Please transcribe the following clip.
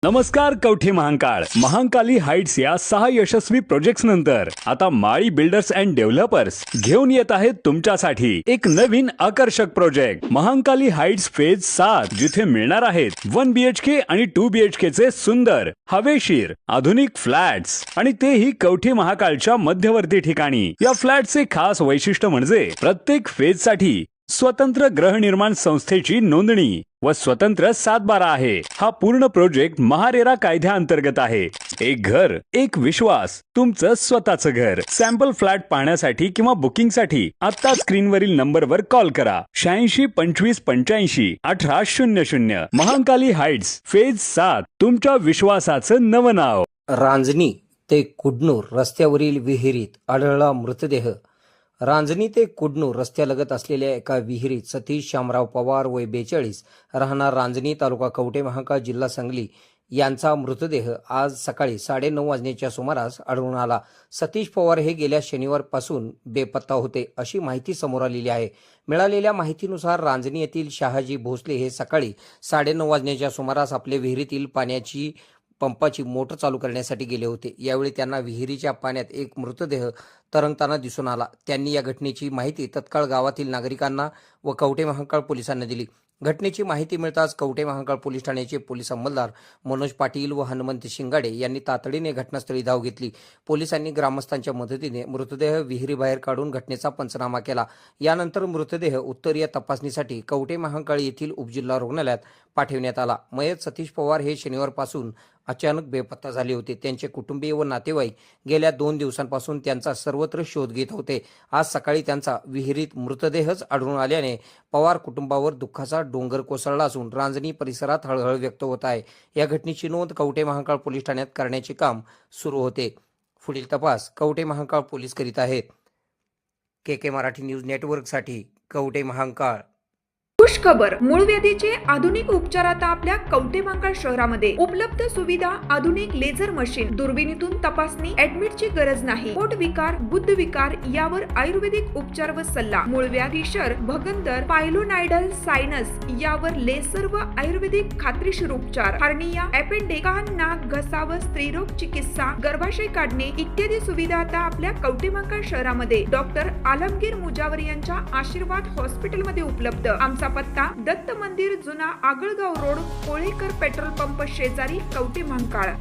नमस्कार कवठे महांकाळ महांकाली हाइट्स या 6 यशस्वी प्रोजेक्ट्स नंतर आता माळी बिल्डर्स अँड डेव्हलपर्स घेऊन येत आहेत तुमच्यासाठी एक नवीन आकर्षक प्रोजेक्ट महांकाली हाइट्स फेज 7 जिथे मिळणार आहेत 1 BHK आणि 2 BHK चे सुंदर हवेशीर आधुनिक फ्लॅट्स आणि तेही कवठे महांकाळच्या मध्यवर्ती ठिकाणी। या फ्लॅटचे खास वैशिष्ट्य म्हणजे प्रत्येक फेज साठी स्वतंत्र गृहनिर्माण संस्थेची नोंदणी व स्वतंत्र 7/12 आहे। हा पूर्ण प्रोजेक्ट महारेरा कायद्याअंतर्गत आहे। एक घर एक विश्वास तुमचं स्वतःचं घर। सॅम्पल फ्लॅट पाहण्यासाठी किंवा बुकिंगसाठी आता स्क्रीनवरील नंबरवर कॉल करा 86 25 85 18 00। महांकाली हाइट्स फेज 7 तुमच्या विश्वासाचं नवं नाव। रांजणी ते कुडनूर रस्त्यावरील विहिरीत आढळला मृतदेह। रांजणी ते कुडनूर रस्त्यालगत असलेल्या एका विहिरीत सतीश शामराव पवार वय 42 राहणार रांजणी तालुका कवठे महांकाळ जिल्हा सांगली यांचा मृतदेह आज सकाळी 9:30 वाजण्याच्या सुमारास आढळून आला। सतीश पवार हे गेल्या शनिवारपासून बेपत्ता होते अशी माहिती समोर आलेली आहे। मिळालेल्या माहितीनुसार रांजणी येथील शहाजी भोसले हे सकाळी 9:30 वाजण्याच्या सुमारास आपल्या विहिरीतील पाण्याची पंपाची मोटर चालू करण्यासाठी गेले होते। यावेळी त्यांना विहिरीच्या पाण्यात एक मृतदेह तरंगताना दिसून आला। त्यांनी या घटनेची माहिती तत्काळ गावातील नागरिकांना व कवठे महांकाळ पोलिसांना दिली। घटनेची माहिती मिळताच कवठे महांकाळ पोलीस ठाण्याचे पोलीस अंमलदार मनोज पाटील व हनुमंत शिंगाडे यांनी तातडीने घटनास्थळी धाव घेतली। पोलिसांनी ग्रामस्थांच्या मदतीने मृतदेह विहिरीबाहेर काढून घटनेचा पंचनामा केला। यानंतर मृतदेह उत्तरीय तपासणीसाठी कवठे महांकाळ येथील उपजिल्हा रुग्णालयात पाठवण्यात आला। मयत सतीश पवार हे शनिवारपासून अचानक बेपत्ता झाले होते। त्यांचे कुटुंबीय व नातेवाईक गेल्या 2 दिवसांपासून त्यांचा सर्वत्र शोध घेत होते। आज सकाळी त्यांचा विहिरीत मृतदेहच आढळून आल्याने पवार कुटुंबावर दुःखाचा डोंगर कोसळला असून रांजणी परिसरात हळहळ व्यक्त होत आहे। या घटनेची नोंद कवठे महांकाळ पोलीस ठाण्यात करण्याचे काम सुरू होते। पुढील तपास कवठे महांकाळ पोलीस करीत आहेत। KK मराठी न्यूज नेटवर्कसाठी कवठे महांकाळ। खुश खबर, मूळव्याधीचे आधुनिक उपचार आता आपल्या कवठे महांकाळ शहरामध्ये उपलब्ध। सुविधा आधुनिक लेझर मशीन, दुर्बिणीतून तपासणी, ऍडमिटची गरज नाही। पोट विकार, बुद्ध विकार यावर आयुर्वेदिक उपचार व सल्ला। मूळव्याधी शर, भगंदर, पायलोनायडल, सायनस यावर लेसर व आयुर्वेदिक खात्रीशीर उपचार। हर्निया, अपेंडिक्स, कान, नाक, घसा व स्त्रीरोग चिकित्सा, गर्भाशय काढणे इत्यादी सुविधा आता आपल्या कवठे महांकाळ शहरामध्ये डॉक्टर आलमगीर मुजावर यांच्या आशीर्वाद हॉस्पिटल मध्ये उपलब्ध। आमचा पत्ता दत्त मंदिर, जुना Agalgaon road, Kolekar petrol pump शेजारी, कवठे महांकाळ।